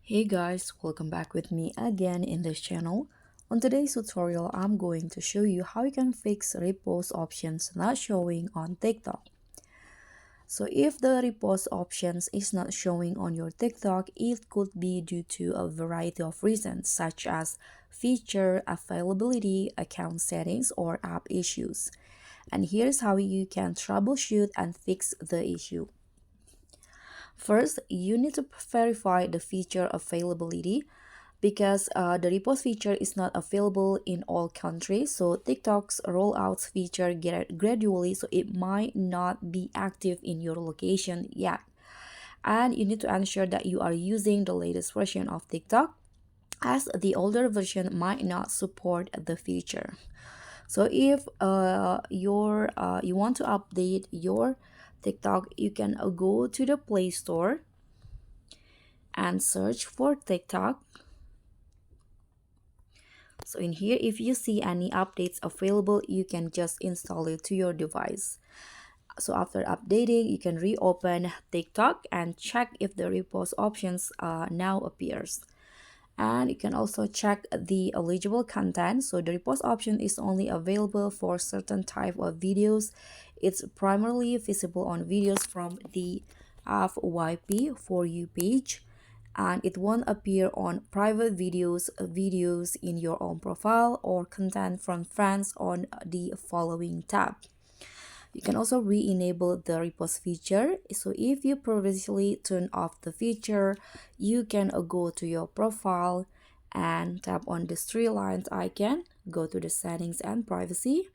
Hey guys, welcome back with me again in this channel. On today's tutorial, I'm going to show you how you can fix repost options not showing on TikTok. So if the repost options is not showing on your TikTok, it could be due to a variety of reasons such as feature availability, account settings, or app issues. And here's how you can troubleshoot and fix the issue. First, you need to verify the feature availability because the repost feature is not available in all countries. So TikTok's rollouts feature gradually, so it might not be active in your location yet. And you need to ensure that you are using the latest version of TikTok, as the older version might not support the feature. So if you want to update your TikTok, you can go to the Play Store and search for TikTok. So in here, if you see any updates available, you can just install it to your device. So after updating, you can reopen TikTok and check if the repost options now appears. And you can also check the eligible content. So the repost option is only available for certain type of videos. It's primarily visible on videos from the FYP for you page, and it won't appear on private videos in your own profile or content from friends on the following tab. You can also re-enable the repost feature. So if you previously turned off the feature, you can go to your profile and tap on this three lines icon, go to the settings and privacy,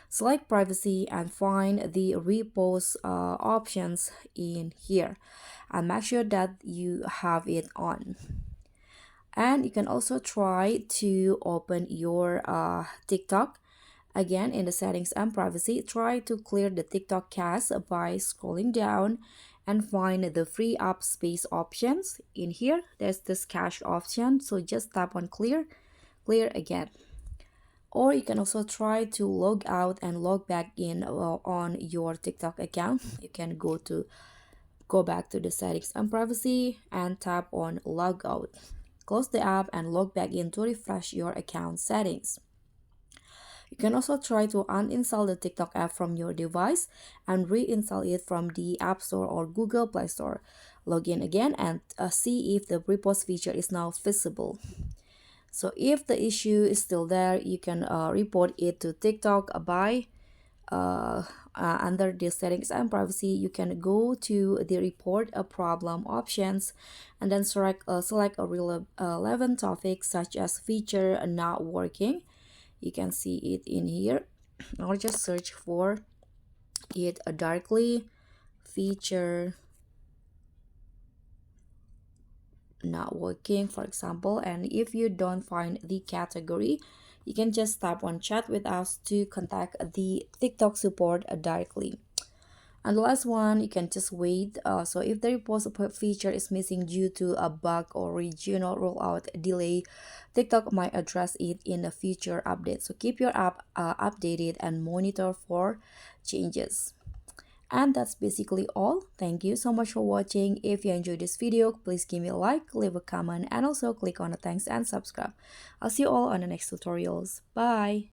select privacy and find the repost options in here, and make sure that you have it on. And you can also try to open your TikTok. Again, in the settings and privacy, try to clear the TikTok cache by scrolling down and find the free up space options. In here, there's this cache option, so just tap on clear, clear again. Or you can also try to log out and log back in on your TikTok account. You can go back to the settings and privacy and tap on log out. Close the app and log back in to refresh your account settings. You can also try to uninstall the TikTok app from your device and reinstall it from the App Store or Google Play Store. Log in again and see if the repost feature is now visible. So if the issue is still there, you can report it to TikTok by under the settings and privacy. You can go to the report a problem options and then select a relevant topic such as feature not working. You can see it in here, or just search for it darkly, feature not working, for example. And if you don't find the category, you can just tap on chat with us to contact the TikTok support directly. And the last one, you can just wait. So if the repost feature is missing due to a bug or regional rollout delay, TikTok might address it in a future update. So keep your app updated and monitor for changes. And that's basically all. Thank you so much for watching. If you enjoyed this video, please give me a like, leave a comment, and also click on the thanks and subscribe. I'll see you all on the next tutorials. Bye!